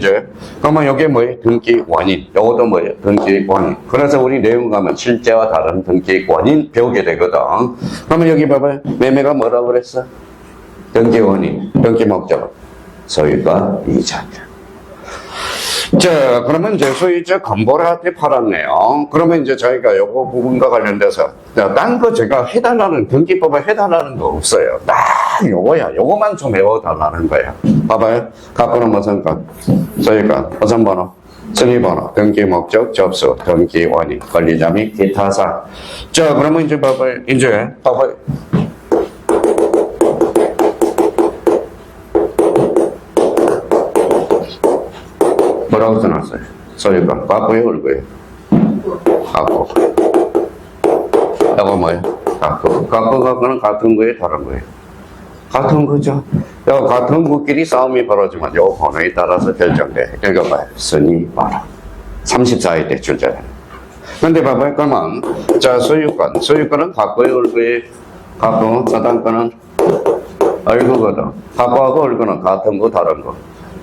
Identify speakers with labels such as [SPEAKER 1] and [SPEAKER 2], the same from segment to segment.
[SPEAKER 1] 이제, 그러면 여기 뭐예요? 등기 원인. 요것도 뭐예요? 등기 원인. 그래서 우리 내용 가면 실제와 다른 등기 원인 배우게 되거든. 그러면 여기 봐봐요. 매매가 뭐라고 그랬어? 등기 원인, 등기 목적, 소유가 이자입니다. 자, 그러면 이제 소유자 건보라한테 팔았네요. 그러면 이제 저희가 요거 부분과 관련돼서, 딴 거 제가 해달라는, 등기법에 해달라는 거 없어요. 딱 요거야. 요거만 좀 외워달라는 거야. 봐봐요. 갖고는 무슨 것? 소유가, 무슨 번호? 승인번호, 등기 목적, 접수, 등기 원인, 권리자 및 기타 사항. 자, 그러면 이제 봐봐요. 이제, 봐봐요. 뭐라고 써놨어요? 소유가 갖고요, 얼고요? 갖고. 이거 뭐예요? 갖고. 갖고는 같은 거예요, 다른 거예요? 같은 거죠. 요 같은 것끼리 싸움이 벌어지면 요 번호에 따라서 결정돼. 읽어봐요. 순위 번호. 34회 때 출제돼. 근데 봐봐요. 그러면, 자, 소유권은 갖고요, 얼고요? 갖고, 저당권은 얼고거든. 갖고하고 얼고는 같은 거, 다른 거.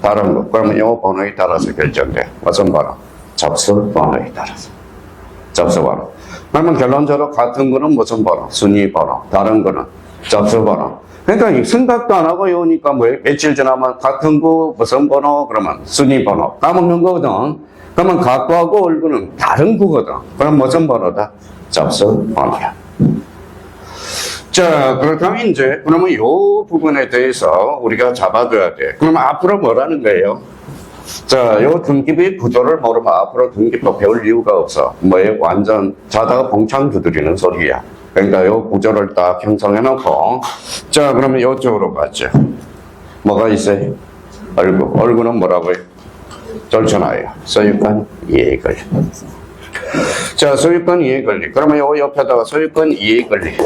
[SPEAKER 1] 다른 거. 그러면 이 번호에 따라서 결정돼. 무슨 번호? 접수 번호에 따라서. 접수 번호. 그러면 결론적으로 같은 거는 무슨 번호? 순위 번호. 다른 거는 접수 번호. 그러니까 생각도 안 하고 이오니까 뭐예요? 며칠 지나면 같은 거 무슨 번호? 그러면 순위 번호. 까먹는 거거든. 그러면 갖고하고 얼굴은 다른 거거든. 그럼 무슨 번호다? 접수 번호야. 자, 그렇다면 이제, 그러면 요 부분에 대해서 우리가 잡아둬야 돼. 그러면 앞으로 뭐라는 거예요? 자, 요 등기부의 구조를 모르면 앞으로 등기법 배울 이유가 없어. 뭐예요? 완전 자다가 봉창 두드리는 소리야. 그러니까 요 구조를 딱 형성해 놓고. 자, 그러면 요쪽으로 가죠. 뭐가 있어요? 얼굴은 뭐라고요? 절천하여. 소유권 이해권리. 자, 소유권 이해권리. 그러면 요 옆에다가 소유권 이해권리.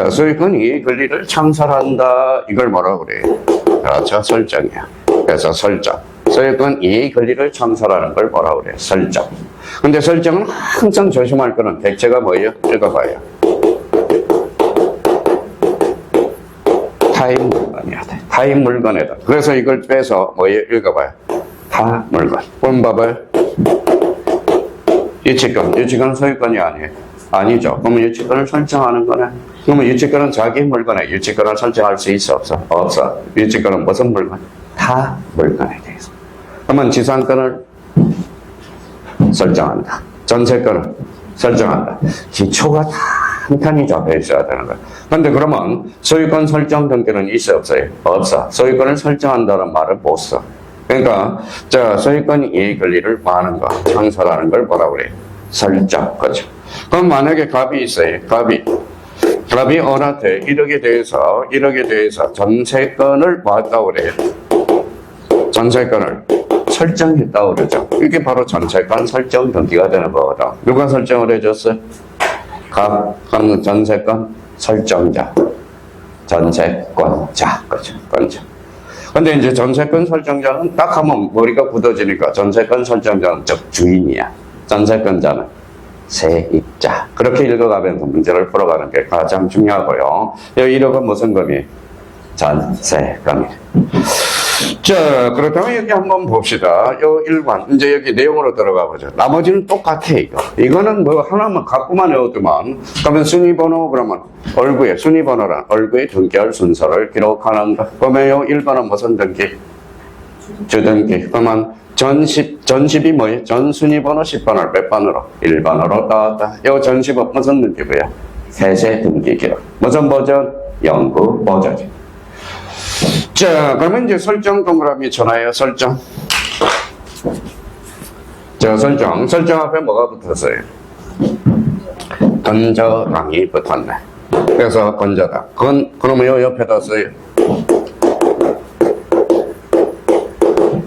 [SPEAKER 1] 소유권 이해 권리를 창설한다. 이걸 뭐라고 그래요? 그렇죠. 설정이야. 그래서 설정. 소유권 이해 권리를 창설하는 걸 뭐라고 그래요? 설정. 근데 설정은 항상 조심할 거는 객체가 뭐예요? 읽어봐요. 타인 물건이야 돼. 타인 물건이다. 그래서 이걸 빼서 뭐예요? 읽어봐요. 타 물건. 그럼 봐봐요. 유치권 소유권이 아니에요. 아니죠. 그러면 유치권을 설정하는 거네. 그러면 유치권은 자기 물건에 유치권을 설정할 수 있어? 없어? 없어. 유치권은 무슨 물건? 타 물건에 대해서. 그러면 지상권을 설정한다. 전세권을 설정한다. 기초가 탄탄히 잡혀 있어야 되는 거야. 근데 그러면 소유권 설정 등기는 있어? 없어요? 없어. 소유권을 설정한다는 말을 못 써. 그러니까 자, 소유권 이해 권리를 하는 거, 창설하는 걸 뭐라고 그래? 설정. 그렇죠. 그럼 만약에 갑이 있어요. 갑이 어한테 1억에 대해서 전세권을 봤다고 그래요. 전세권을 설정했다고 그러죠. 이게 바로 전세권 설정 등기가 되는 거거든. 누가 설정을 해줬어요? 갑은 전세권 설정자. 전세권자. 그렇죠. 권자. 근데 이제 전세권 설정자는 딱 하면 머리가 굳어지니까 전세권 설정자는 즉 주인이야. 전세권자는 세입자. 그렇게 읽어가면서 문제를 풀어가는 게 가장 중요하고요. 이 1억은 무슨 금이에요? 전세금이에요. 자, 그렇다면 여기 한번 봅시다. 요 1번. 이제 여기 내용으로 들어가 보죠. 나머지는 똑같아, 이거. 이거는 뭐 하나만 갖고만 외우더만. 그러면 순위번호, 그러면 얼구의, 순위번호란 얼구의 등기할 순서를 기록하는 거. 그러면 요 1번은 무슨 등기? 주등기. 그러면 전십이 뭐예요? 전순위번호 10번을 몇 번으로? 1번으로 따왔다. 요 전십은 무슨 등기부야? 세세 등기 기록. 무슨 버전? 연구 버전. 자, 그러면 이제 설정 동그라미 전화예요. 설정. 자, 설정 앞에 뭐가 붙었어요? 건저당이 붙었네. 그래서 건저당. 그러면 요 옆에다 써요.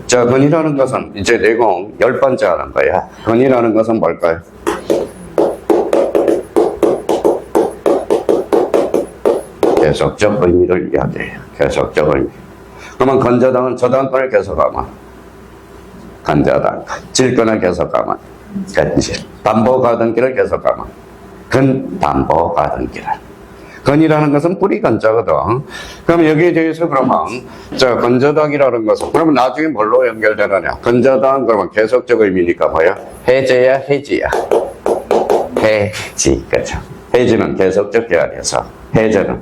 [SPEAKER 1] 자, 건이라는 것은 이제 내공 10번째 하는 거야. 건이라는 것은 뭘까요? 계속적 의미를 이야기해요. 계속적 의미. 그러면 건저당은 저당권을 계속하면 건저당, 질권을 계속하면 건질, 담보가등기를 계속하면 근담보가 등기를. 근이라는 것은 뿌리 건자거든. 그럼 여기에 대해서 그러면, 건저당이라는 것은, 그러면 나중에 뭘로 연결되느냐? 건저당, 그러면 계속적 의미니까 뭐야? 해제야, 해지야? 해지, 그죠? 해지는 계속적 계약에서, 해제는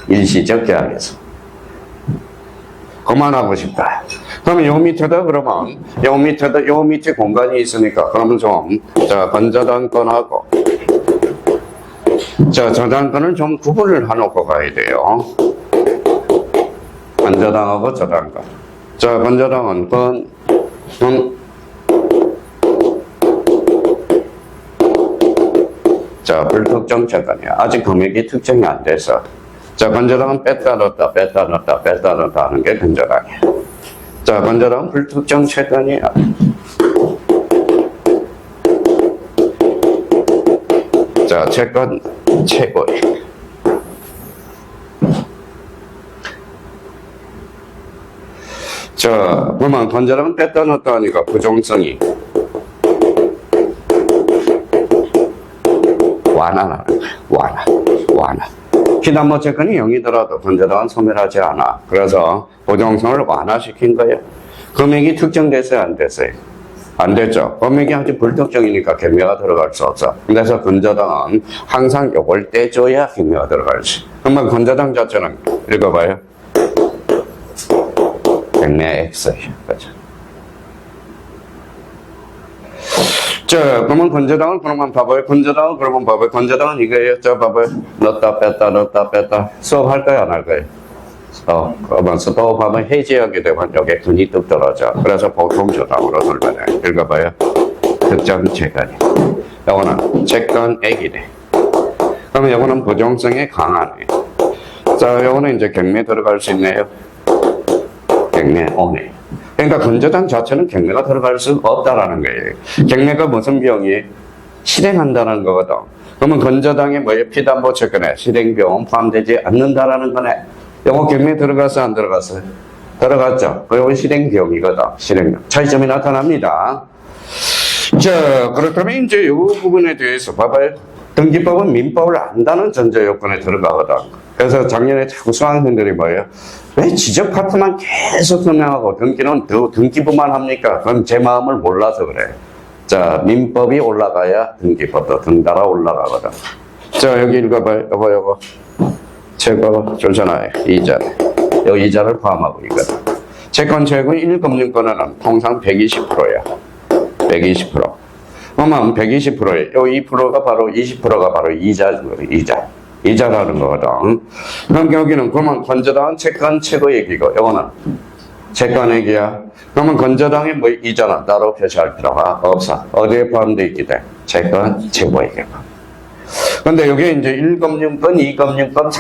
[SPEAKER 1] 일시적 계약에서. 그만하고 싶다. 그러면 요 밑에다 그러면, 요 밑에 공간이 있으니까, 그러면 좀, 건저당권하고, 저당권을 좀 구분을 해놓고 가야 돼요. 건저당하고 저당권. 건저당은 불특정 채권이야. 아직 금액이 특정이 안 돼서. 건저당은 뺐다 넣었다 하는 게 건저당이야. 건저당은 불특정 채권이야. 채권 최고액. 그러면 건저당은 뺐다 넣었다 하니까 부정성이 완화하는 거야. 완화. 피담보 채권이 0이더라도 건저당은 소멸하지 않아. 그래서 부정성을 완화시킨 거예요. 금액이 특정됐어요, 안 됐어요? 안 됐죠. 금액이 아주 불특정이니까 경매가 들어갈 수 없어. 그래서 건저당은 항상 요걸 떼줘야 경매가 들어갈지. 그러면 건저당 자체는 읽어봐요. 경매 X예요. 그죠? 그러면 건저당은 그러면 봐봐요. 건저당은 이거예요. 봐봐요. 넣었다 뺐다. 수업할 거예요, 안 할 거예요? 그러면 수업하면 해지하게 되면 여기에 근이 뚝 떨어져. 그래서 보통 저당으로 돌변해. 읽어봐요. 특정 채권이. 요거는 채권액이네. 그러면 요거는 부정성이 강하네. 요거는 이제 경매 들어갈 수 있네요. 경매 오네. 그러니까 건저당 자체는 경매가 들어갈 수 없다라는 거예요. 경매가 무슨 비용이? 실행한다는 거거든. 그러면 건저당에 뭐예요? 피담보 채권에 실행비용 포함되지 않는다라는 거네. 요거 경매 들어갔어, 안 들어갔어요? 들어갔죠. 요건 실행비용이거든. 실행비용. 차이점이 나타납니다. 그렇다면 이제 요 부분에 대해서 봐봐요. 등기법은 민법을 안다는 전제 요건에 들어가거든. 그래서 작년에 자꾸 수강생들이 뭐예요? 왜 지적 파트만 계속 설명하고 등기부만 합니까? 그럼 제 마음을 몰라서 그래. 민법이 올라가야 등기법도 등달아 올라가거든. 여기 읽어봐요. 요거. 최고 좋잖아요. 이자네. 요 이자를 포함하고 있거든. 채권 최고 1금융권은 통상 120%야. 120%. 그러면 120%에 요 2%가 바로 20%가 바로 이자라는 거거든. 그럼 여기는 그러면 건저당은 채권 최고액이고 요거는 채권액이야. 그러면 건저당의 뭐 이자는 따로 표시할 필요가 없어. 어디에 포함되어 있기 때문에 채권 최고액이고. 근데 여기 이제 1금융권, 2금융권,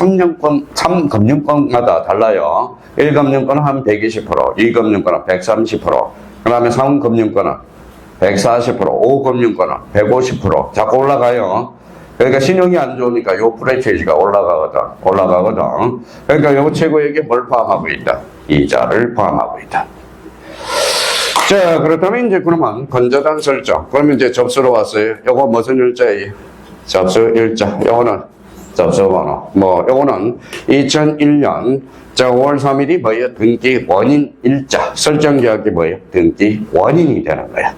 [SPEAKER 1] 3금융권마다 달라요. 1금융권은 한 120%, 2금융권은 130%, 그 다음에 3금융권은 140%, 5금융권은 150% 자꾸 올라가요. 그러니까 신용이 안 좋으니까 요 프레체이지가 올라가거든. 그러니까 요 최고액에 뭘 포함하고 있다? 이자를 포함하고 있다. 그렇다면 이제 그러면 건저당 설정. 그러면 이제 접수로 왔어요. 요거 무슨 일자예요? 접수 일자. 요거는 접수번호. 요거는 2001년 5월 3일이 뭐예요? 등기 원인 일자. 설정 계약이 뭐예요? 등기 원인이 되는 거야.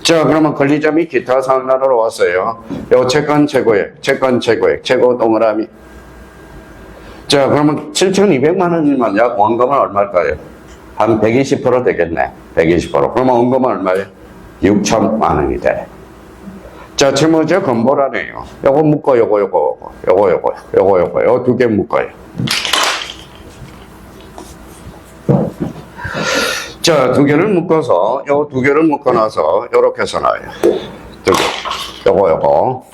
[SPEAKER 1] 그러면 권리자 및 기타 사항란으로 왔어요. 요 채권 최고액, 최고 동그라미. 그러면 7,200만 원이면 약 원금은 얼마일까요? 한 120% 되겠네. 120%. 그러면 원금은 얼마예요? 6천만 원이 돼. 채무자 건보라네요. 요거 묶어, 요거 두 개 묶어요. 두 개를 묶어서, 요 두 개를 묶어놔서, 요렇게 써놔요. 두 개. 요거.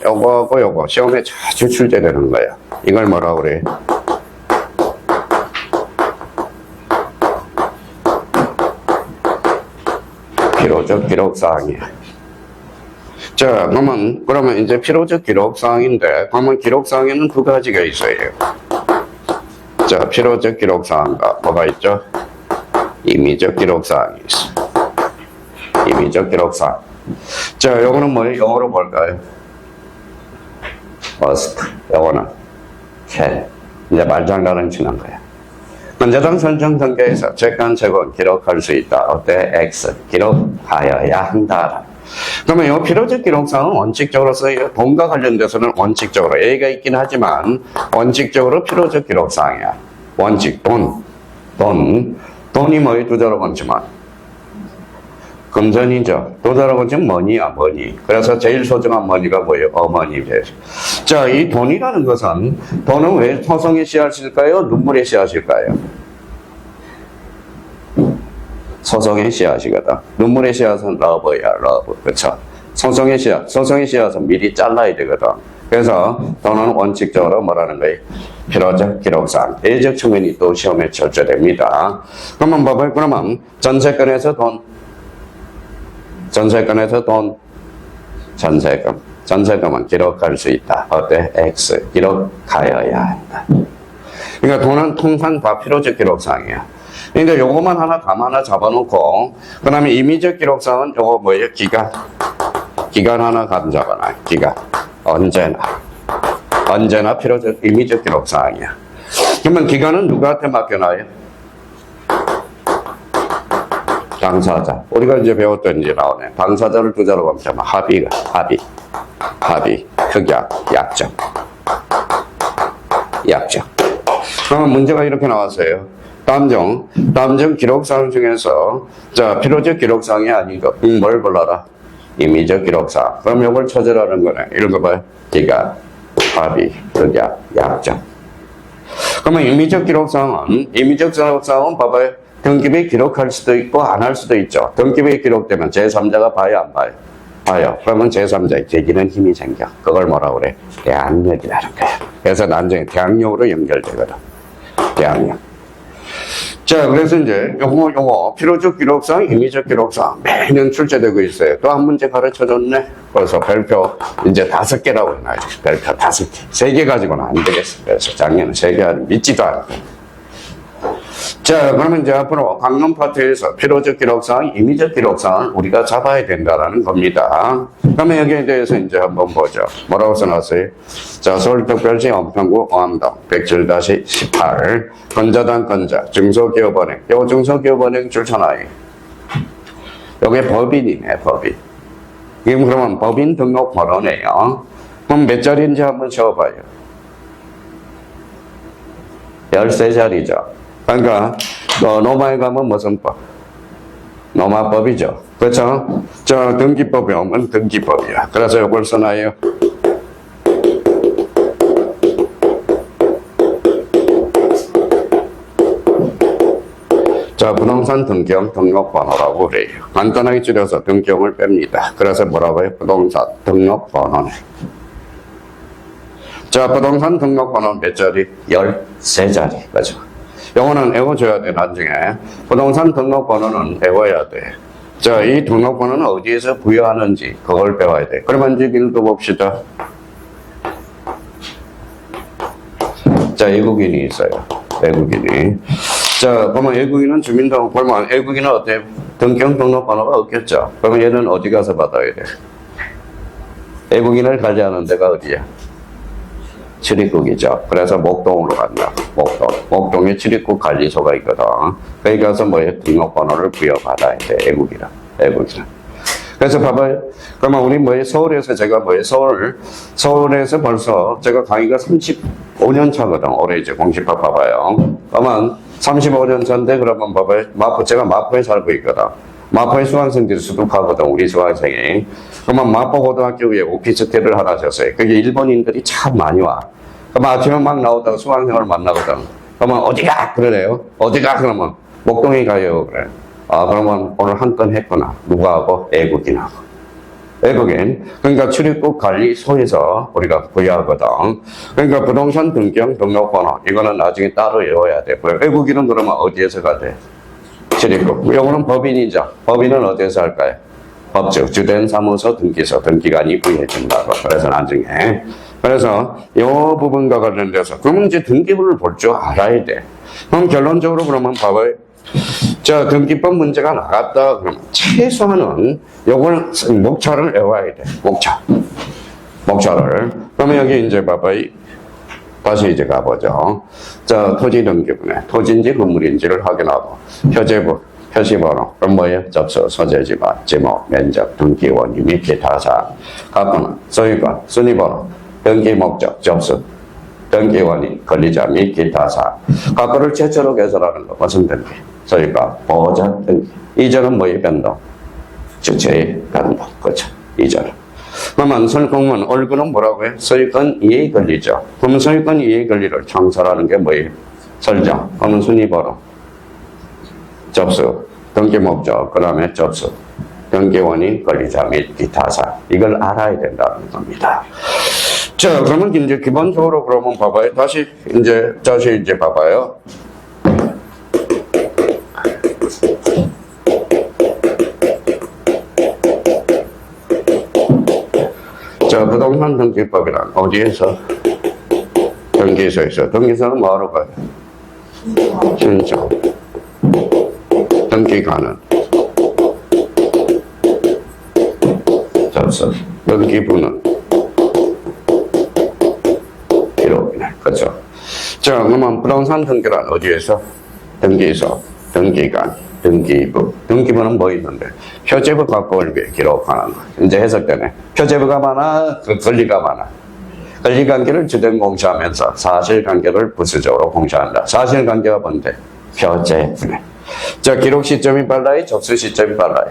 [SPEAKER 1] 시험에 자주 출제되는 거야. 이걸 뭐라고 그래? 필요적 기록사항이야. 그러면 이제 필요적 기록사항인데, 그러면 기록사항에는 두 가지가 있어요. 필요적 기록사항과 뭐가 있죠? 임의적 기록사항이 있어. 임의적 기록사항. 요거는 뭐예요? 영어로 볼까요? must. 요거는 can. 이제 말장난은 지난 거야. 문제당 설정 단계에서 객관적으로 기록할 수 있다. 어때? X. 기록하여야 한다. 그러면 이 필요적 기록상은 원칙적으로서 돈과 관련돼서는 원칙적으로 A가 있긴 하지만 원칙적으로 필요적 기록상이야. 원칙, 돈이 뭐의 두 자로 번지만 금전이죠. 두 자로 번지면 머니야, 머니. 그래서 제일 소중한 머니가 뭐예요? 어머니. 자, 이 돈이라는 것은 돈은 왜 소송의 씨앗일까요? 눈물의 씨앗일까요? 소송의 씨앗이거든. 눈물의 씨앗은 러브야, 러브. 그쵸? 소송의 씨앗은 미리 잘라야 되거든. 그래서 돈은 원칙적으로 뭐라는 거예요? 필요적 기록상. 예적 측면이 또 시험에 출제됩니다. 그러면 봐봐요. 그러면 전세권에서 전세금은 기록할 수 있다. 어때? X. 기록하여야 한다. 그러니까 돈은 통상 다 필요적 기록상이야. 그러니까 요거만 하나 감하나 잡아놓고, 그 다음에 임의적 기록상은 요거 뭐예요? 기간 하나 감 잡아놔. 기간. 언제나 필요적, 임의적 기록상이야. 그러면 기간은 누구한테 맡겨놔요? 당사자. 우리가 이제 배웠던 이제 나오네. 당사자를 두 자로 보면 합의, 흑약, 약정. 그러면 문제가 이렇게 나왔어요. 다음 중 기록사항 중에서, 자, 필요적 기록사항이 아니고, 뭘 불러라? 임의적 기록사항. 그럼 이걸 찾으라는 거네. 읽어봐요. 기간, 합의, 흑약, 약정. 그러면 임의적 기록사항은 봐봐요. 등기부에 기록할 수도 있고 안 할 수도 있죠. 등기부에 기록되면 제3자가 봐요, 안 봐요? 봐요. 그러면 제3자의 제기는 힘이 생겨. 그걸 뭐라고 그래? 대항력이라는 거야. 그래서 나중에 대항력으로 연결되거든. 대항력. 자, 그래서 이제 요거 필요적 기록상, 임의적 기록상 매년 출제되고 있어요. 또 한 문제 가르쳐줬네. 그래서 별표 이제 5개라고 해놔야지. 별표 5개. 3개 가지고는 안 되겠어. 그래서 작년에 3개 믿지도 않고. 자, 그러면 이제 앞으로 강론 파트에서 필요적 기록상, 임의적 기록상을 우리가 잡아야 된다라는 겁니다. 그러면 여기에 대해서 이제 한번 보죠. 뭐라고 써놨어요? 자, 서울특별시 은평구 어암동 107-18 건자 중소기업은행. 요 중소기업은행 출처나요. 요게 법인이네, 법인. 이게 그러면 법인 등록번호네요. 그럼 몇 자리인지 한번 세워봐요. 13자리죠. 그러니까 노마에 가면 무슨 법? 노마법이죠. 그렇죠? 저 등기법에 오면 등기법이야. 그래서 이걸 써놔요. 자, 부동산 등록번호라고 그래요. 간단하게 줄여서 등경을 뺍니다. 그래서 뭐라고 해요? 부동산 등록번호네. 자, 부동산 등록번호는 몇 자리? 13자리. 그죠? 요거는 외워줘야 돼, 나중에. 부동산 등록번호는 외워야 돼. 자, 이 등록번호는 어디에서 부여하는지, 그걸 배워야 돼. 그러면 이제 읽어봅시다. 자, 외국인이 있어요. 외국인이. 자, 그러면 외국인은 주민등록, 그러면 외국인은 어때? 등경 등록번호가 없겠죠? 그러면 얘는 어디 가서 받아야 돼? 외국인을 관리하는 데가 어디야? 출입국이죠. 그래서 목동으로 간다. 목동에 출입국 관리소가 있거든. 거기 가서 뭐예요? 등록번호를 부여받아야 돼. 외국이라. 그래서 봐봐요. 그러면 우리 뭐예요? 서울에서 제가 뭐예요? 서울에서 벌써 제가 강의가 35년 차거든. 올해 이제 공시법 봐봐요. 그러면 35년 차인데 그러면 봐봐요. 제가 마포에 살고 있거든. 마포에 수강생들이 수두하거든, 우리 수강생이. 그러면 마포고등학교에 오피스텔을 하나 졌어요. 그게 일본인들이 참 많이 와. 그러면 아침에 막 나오다가 수강생을 만나거든. 그러면 어디가? 그러래요. 어디가? 그러면 목동에 가요. 그래. 아, 그러면 오늘 한 건 했구나. 누구하고? 외국인하고. 외국인. 그러니까 출입국 관리소에서 우리가 부여하거든. 그러니까 부동산 등록번호. 이거는 나중에 따로 외워야 돼. 외국인은 그러면 어디에서 가야 출입국. 요거는 법인이죠. 법인은 어디에서 할까요? 법적, 주된 사무소 등기소, 등기관이 부여해준다고. 그래서 나중에. 그래서 이 부분과 관련돼서. 그러면 이제 등기부를 볼 줄 알아야 돼. 그럼 결론적으로 그러면 봐봐요. 자, 등기법 문제가 나갔다. 그러면 최소한은 요걸 목차를 외워야 돼. 목차. 목차를. 그러면 여기 이제 봐봐요. 다시 이제 가보죠. 자, 토지 등기부네. 토지인지 건물인지를 확인하고, 표제부, 표시번호, 그럼 뭐예요? 접수, 소재지만, 제목, 면적, 등기 원인 및 기타 사항. 가구는 소유권, 순위번호, 등기 목적, 접수, 등기 원인, 권리자 및 기타 사항. 가구를 최초로 개설하는 거, 무슨 등기? 소유권, 보호자 등기. 이전은 뭐예요? 변동. 주체의 변동. 그렇죠. 이전은. 그러면 설공문 얼굴은 뭐라고 해? 소유권 이해 권리죠. 그러면 소유권 이해 권리를 창설하는 게 뭐예요? 설정. 그러면 순위번호. 접수. 등기 목적. 그 다음에 접수. 등기 원인, 권리자 및 기타 사항. 이걸 알아야 된다는 겁니다. 자, 그러면 이제 기본적으로 그러면 봐봐요. 다시 이제 봐봐요. 자, 부동산 등기법이란 어디에서? 등기소에서. 등기소는 뭐하러 가요? 신청. 등기관은? 접수. 등기부는? 기록이네. 그렇죠. 자, 그러면 부동산 등기란 어디에서? 등기소, 등기관, 등기부. 등기부는 뭐 있는데? 표제부 갖고 올게 기록하는 거. 이제 해석되네. 표제부가 많아, 권리가 많아. 권리관계를 주된 공시하면서 사실관계를 부수적으로 공시한다. 사실관계가 뭔데? 표제부네. 자, 기록 시점이 빨라요? 접수 시점이 빨라요?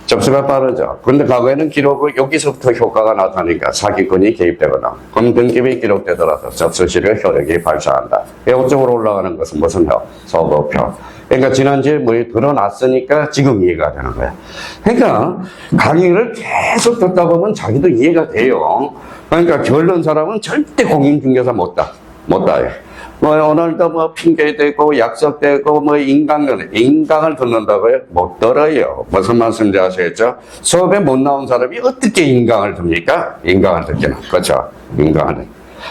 [SPEAKER 1] 접수가 빠르죠. 근데 과거에는 기록을 여기서부터 효과가 나타나니까 사기꾼이 개입되거나 그럼 등기부에 기록되더라도 접수시를 효력이 발사한다. 이쪽으로 올라가는 것은 무슨 표? 소거표. 그러니까 지난주에 뭐 드러났으니까 지금 이해가 되는 거야. 그러니까 강의를 계속 듣다 보면 자기도 이해가 돼요. 그러니까 결론 사람은 절대 공인중개사 못 따요. 뭐 오늘도 뭐 핑계대고 약속되고 뭐 인강을 듣는다고요? 못 들어요. 무슨 말씀인지 아시겠죠? 수업에 못 나온 사람이 어떻게 인강을 듭니까? 인강을 듣기는. 그렇죠? 인강을.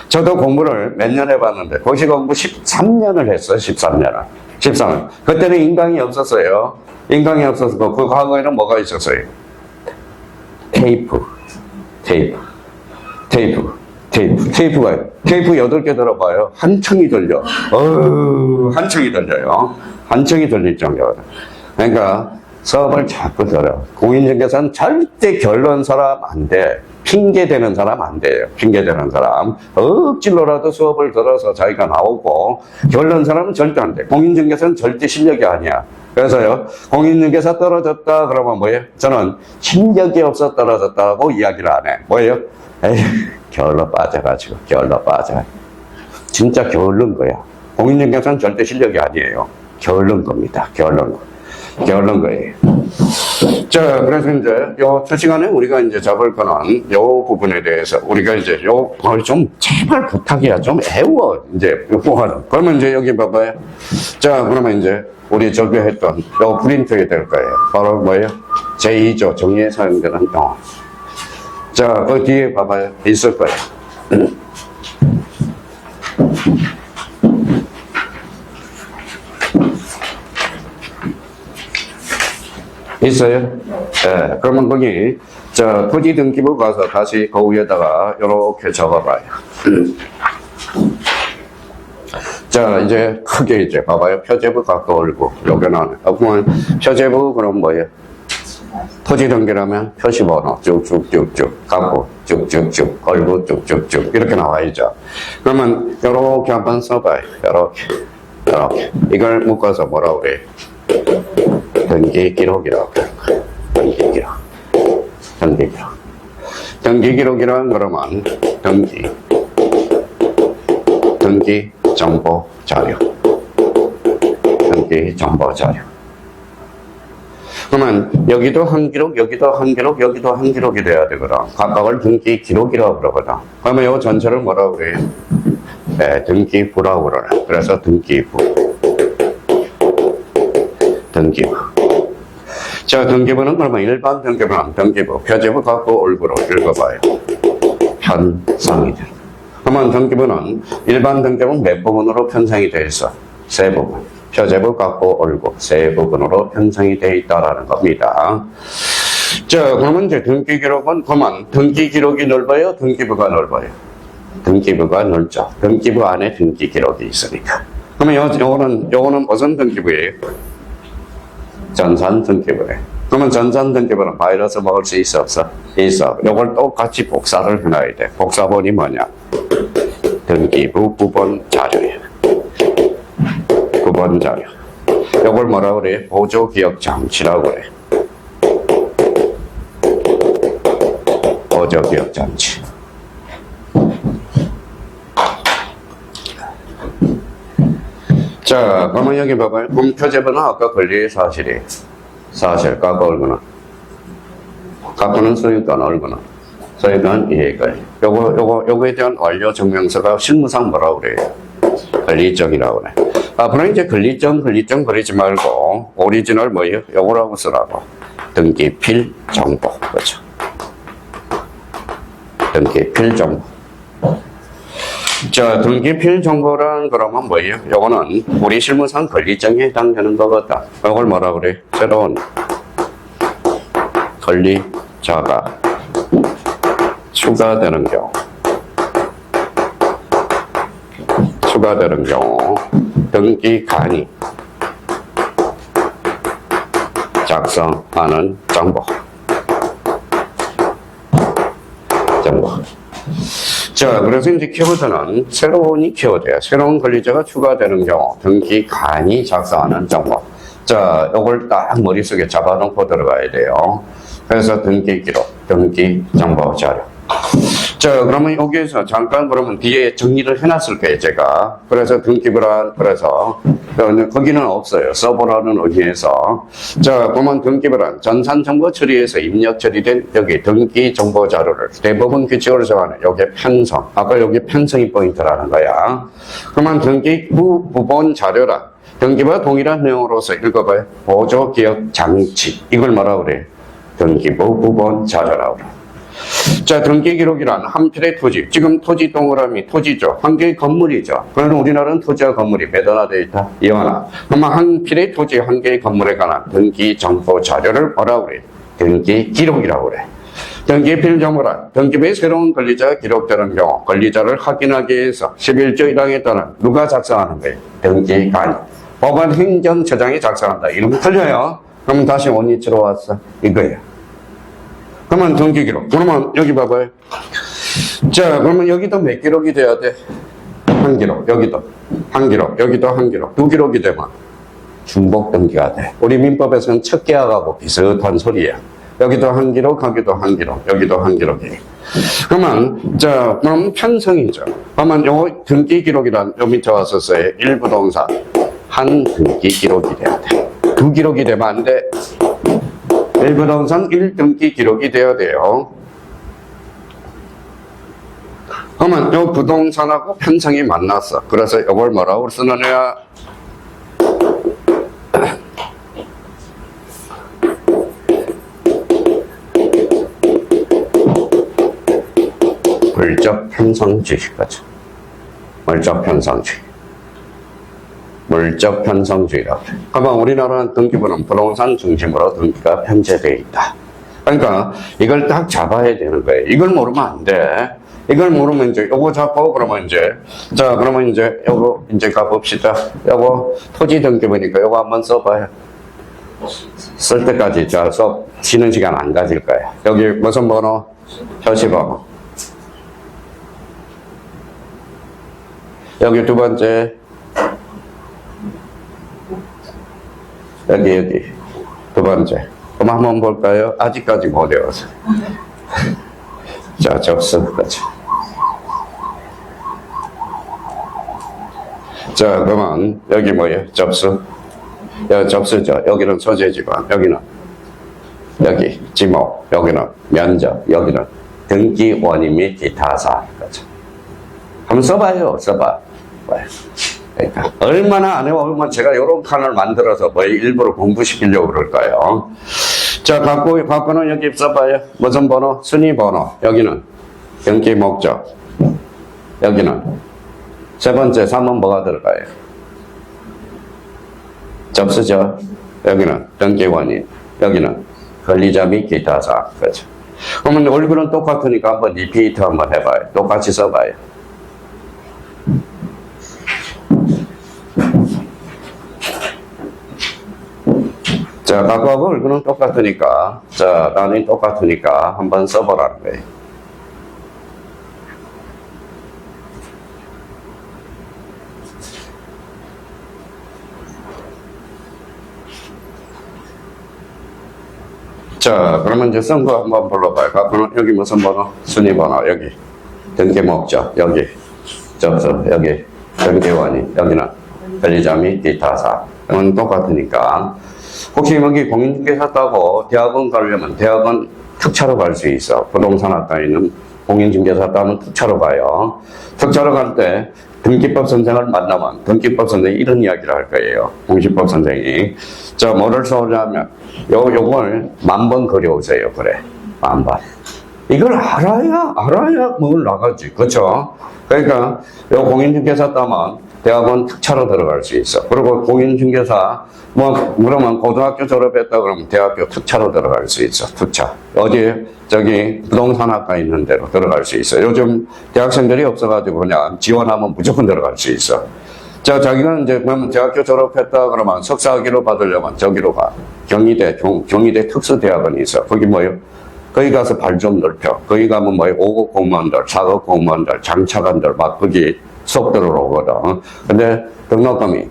[SPEAKER 1] 저도 공부를 몇 년 해봤는데 고시 공부 13년을 했어요. 13년. 그때는 인강이 없었어요. 인강이 없어서 그 과거에는 뭐가 있었어요? 테이프 8개 들어봐요. 한청이 들려. 한청이 들려요. 한청이 들릴 정도거든. 그러니까 수업을 자꾸 들어. 공인중개사는 절대 결론 사람 안 돼. 핑계 대는 사람 안 돼요. 핑계 대는 사람. 억지로라도 수업을 들어서 자기가 나오고 결론 사람은 절대 안 돼. 공인중개사는 절대 실력이 아니야. 그래서요, 공인중개사 떨어졌다 그러면 뭐예요? 저는 실력이 없어 떨어졌다고 이야기를 안 해. 뭐예요? 에휴, 게을러 빠져가지고, 진짜 게을른 거야. 공인중개사는 절대 실력이 아니에요. 게을른 겁니다. 게을른 거예요. 자, 그래서 이제 첫 시간에 우리가 이제 잡을 거는 요 부분에 대해서 우리가 이제 요걸 좀 제발 부탁이야. 좀 애워. 이제 요거는. 그러면 이제 여기 봐봐요. 자, 그러면 이제 우리 적용했던 요 프린트가 될 거예요. 바로 뭐예요? 제2조 정리에 사용되는 용어. 자, 그 뒤에 봐봐요. 있을 거예요. 있어요? 네. 그러면 거기, 자, 토지 등기부 가서 다시 그 위에다가 이렇게 적어봐요. 자, 이제 크게 이제 봐봐요. 표제부 갖고 올고, 여기는, 그러면 표제부 그럼 뭐예요? 토지 등기라면 표시번호 쭉쭉쭉쭉 갖고 쭉쭉쭉 걸고 쭉쭉쭉 이렇게 나와야죠. 그러면 이렇게 한번 써봐요. 이렇게 이걸 묶어서 뭐라고 그래? 등기 기록이라고 그래요. 등기 기록이란 그러면 등기 정보 자료. 그러면 여기도 한 기록, 여기도 한 기록, 여기도 한 기록이 돼야 되거든. 각각을 등기 기록이라고 그러거든. 그러면 이 전체를 뭐라고 그래요? 네, 등기부라고 그러네. 그래서 등기부. 자, 등기부는 그러면 일반 등기부는 등기부, 표제부 갖고 얼굴로 읽어봐요. 편성이 돼. 그러면 등기부는 일반 등기부는 몇 부분으로 편성이 되어 있어? 세 부분. 표제부 갖고 올고 세 부분으로 편성이 되어 있다라는 겁니다. 자, 그러면 이제 등기 기록은 그만 등기 기록이 넓어요? 등기부가 넓어요? 등기부가 넓죠. 등기부 안에 등기 기록이 있으니까. 그러면 요거는 무슨 등기부예요? 전산 등기부래. 그러면 전산 등기부는 바이러스 먹을 수 있어 없어? 있어. 요걸 똑같이 복사를 해놔야 돼. 복사본이 뭐냐? 등기부 부본 자료야. 부본 자료. 요걸 뭐라 그래? 보조 기억 장치라고 그래. 보조 기억 장치. 자, 그러면 여기 봐봐요. 문표제번호 아까 권리의 사실이 사실 깎아 얼거나 깎고는 소유권 얼거나 소유권 이해까지 요거에 대한 완료 증명서가 실무상 뭐라고 그래요? 권리증이라고 그래. 앞으로 이제 권리증 버리지 말고 오리지널 뭐예요? 요거라고 쓰라고. 등기필 정보. 그렇죠. 등기필 정보. 자, 등기필 정보란 그러면 뭐예요? 요거는 우리 실무상 권리증에 해당되는 거거든. 요걸 뭐라 그래? 새로운 권리자가 추가되는 경우 등기관이 작성하는 정보. 자, 그래서 이제 키워드는 새로운 키워드야. 새로운 권리자가 추가되는 경우 등기관이 작성하는 정보. 자, 요걸 딱 머릿속에 잡아놓고 들어가야 돼요. 그래서 등기 기록, 등기 정보 자료. 자, 그러면 여기에서 잠깐 그러면 뒤에 정리를 해놨을 거예요, 제가. 그래서 등기부란, 그래서 거기는 없어요. 서버라는 의미에서. 자, 그러면 등기부란 전산 정보 처리에서 입력 처리된 여기 등기 정보 자료를 대부분 규칙으로 정하는 여기 편성. 아까 여기 편성이 포인트라는 거야. 그러면 등기부 부본 자료란 등기부와 동일한 내용으로서 읽어봐요. 보조 기억 장치. 이걸 뭐라 그래? 등기부 부본 자료라고 그래. 자, 등기 기록이란 한 필의 토지. 지금 토지 동그라미 토지죠. 한 개의 건물이죠. 그러면 우리나라는 토지와 건물이 몇 하나 되어 있다? 이하나. 그러면 한 필의 토지 한 개의 건물에 관한 등기 정보 자료를 뭐라고 그래? 등기 기록이라고 그래. 등기필 정보란 등기부의 새로운 권리자가 기록되는 경우 권리자를 확인하기 위해서 11조 1항에 따른 누가 작성하는 거예요? 등기관이. 법원 행정처장이 작성한다. 이러면 틀려요. 그러면 다시 원위치로 왔어. 이거예요. 그러면 등기 기록. 그러면 여기 봐봐요. 자, 그러면 여기도 몇 기록이 돼야 돼? 한 기록. 여기도 한 기록. 여기도 한 기록. 두 기록이 되면 중복 등기가 돼. 우리 민법에서는 첫 계약하고 비슷한 소리야. 여기도 한 기록, 여기도 한 기록, 여기도 한 기록이. 그러면 자, 그럼 편성이죠. 그러면 요 등기 기록이란 요 밑에 와서 써요. 1부동산 한 등기 기록이 돼야 돼. 두 기록이 되면 안 돼. 1부동산 1등기 기록이 되어야 돼요. 그러면 이 부동산하고 편성이 만났어. 그래서 이걸 뭐라고 쓰느냐? 물적 편성주의까지. 물적 편성주의. 물적 편성주의라고 해요. 그러면 우리나라는 등기부는 부동산 중심으로 등기가 편제되어 있다. 그러니까 이걸 딱 잡아야 되는 거예요. 이걸 모르면 안 돼. 이걸 모르면 이제 요거 잡고 그러면 이제 자, 그러면 이제 요거 이제 가봅시다. 요거 토지 등기부니까 요거 한번 써봐요. 쓸 때까지 자, 수업 쉬는 시간 안 가질 거야. 여기 무슨 번호? 표시번호. 여기 두 번째. 여기 두 번째. 그럼 한번 볼까요? 아직까지 못 외워서. 자, 접수. 그렇죠. 자, 그러면 여기 뭐예요? 접수. 여기 접수죠. 여기는 소재지관. 여기는 여기 지목. 여기는 면적. 여기는 등기 원인 및 기타 사항. 그렇죠. 한번 써봐요. 써봐. 그러니까 얼마나 안 해보면 제가 이런 칸을 만들어서 뭐 일부러 공부시키려고 그럴까요? 자, 갖고는 여기 써봐요. 무슨 번호? 순위 번호. 여기는 등기 목적. 여기는 세 번째 3번 뭐가 들어가요? 접수죠. 여기는 등기 원인. 여기는 권리자 및 기타 사항. 그렇죠. 그러면 얼굴은 똑같으니까 한번 리피트 한번 해봐요. 똑같이 써봐요. 자, 각각 얼굴은 똑같으니까, 자, 단위 똑같으니까 한번 써보라는 거예요. 자, 그러면 이제 쓴 거 한번 불러봐요. 각각 여기 무슨 번호? 순위 번호, 여기. 등기 목적, 여기. 접수, 여기. 등기원인, 여기는 권리자 및 기타 사항. 이건 똑같으니까. 혹시 여기 공인중개사 따고 대학원 가려면 대학원 특차로 갈 수 있어. 부동산학과에는 공인중개사 따면 특차로 가요. 특차로 갈 때 등기법 선생을 만나면 등기법 선생이 이런 이야기를 할 거예요. 공시법 선생이. 자, 뭐를 써오냐면 요걸 10,000번 그려오세요. 그래. 10,000번. 이걸 알아야 뭘 나가지. 그렇죠? 그러니까 요 공인중개사 따면 대학원 특차로 들어갈 수 있어. 그리고 공인중개사 그러면 고등학교 졸업했다 그러면 대학교 특차로 들어갈 수 있어. 특차. 어디 저기 부동산학과 있는 데로 들어갈 수 있어. 요즘 대학생들이 없어가지고 그냥 지원하면 무조건 들어갈 수 있어. 자, 자기는 이제 그러면 대학교 졸업했다 그러면 석사학위로 받으려면 저기로 가. 경희대 특수대학원이 있어. 거기 뭐요? 거기 가서 발 좀 넓혀. 거기 가면 뭐요? 5급 공무원들, 4급 공무원들, 장차관들 막 거기 수업 들어오거든. 근데 등록금이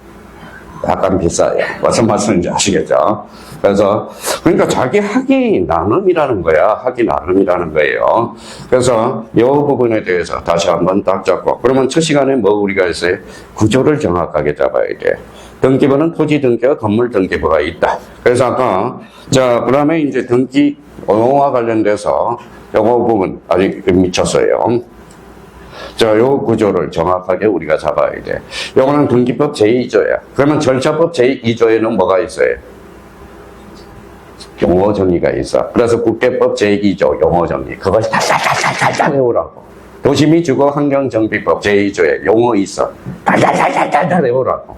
[SPEAKER 1] 약간 비싸요. 무슨 말씀인지 아시겠죠? 그래서, 그러니까 자기 학위 나눔이라는 거야. 학위 나눔이라는 거예요. 그래서 이 부분에 대해서 다시 한번 딱 잡고. 그러면 첫 시간에 뭐 우리가 했어요? 구조를 정확하게 잡아야 돼. 등기부는 토지 등기와 건물 등기부가 있다. 그래서 아까, 자, 그 다음에 이제 등기 용어와 관련돼서 요거 부분 아직 미쳤어요. 자, 요 구조를 정확하게 우리가 잡아야 돼. 요거는 등기법 제2조야. 그러면 절차법 제2조에는 뭐가 있어요? 용어 정의가 있어. 그래서 국계법 제2조 용어 정의. 그걸 달달달달달 외우라고. 도시및주거 환경정비법 제2조에 용어 있어. 달달달달달 외우라고.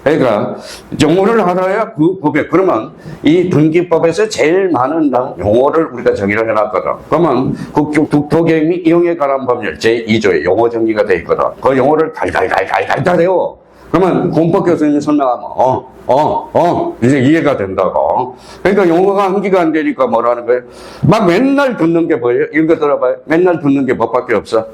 [SPEAKER 1] 그러니까 용어를 알아야 그 법에 그러면 이 등기법에서 제일 많은 용어를 우리가 정의를 해놨거든. 그러면 국토계획 및 이용에 관한 법률 제2조에 용어 정의가 돼 있거든. 그 용어를 달달달달달 외워. 그러면 공법 교수님이 설명하면 이제 이해가 된다고. 그러니까 용어가 암기가 안 되니까 뭐라는 거예요? 막 맨날 듣는 게 뭐예요? 이거 들어봐요. 맨날 듣는 게 뭐밖에 없어?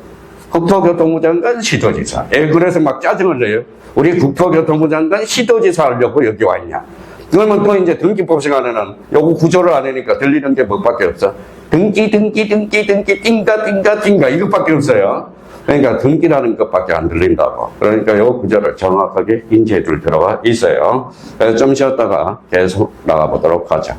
[SPEAKER 1] 국토교통부 장관, 시도지사. 그래서 막 짜증을 내요. 우리 국토교통부 장관, 시도지사 하려고 여기 왔냐. 그러면 또 이제 등기법 시간에는 요거 구조를 안 하니까 들리는 게 뭐밖에 없어? 등기, 띵가, 이것밖에 없어요. 그러니까 등기라는 것밖에 안 들린다고. 그러니까 요 구조를 정확하게 인지해 줄 필요가 있어요. 좀 쉬었다가 계속 나가보도록 하자.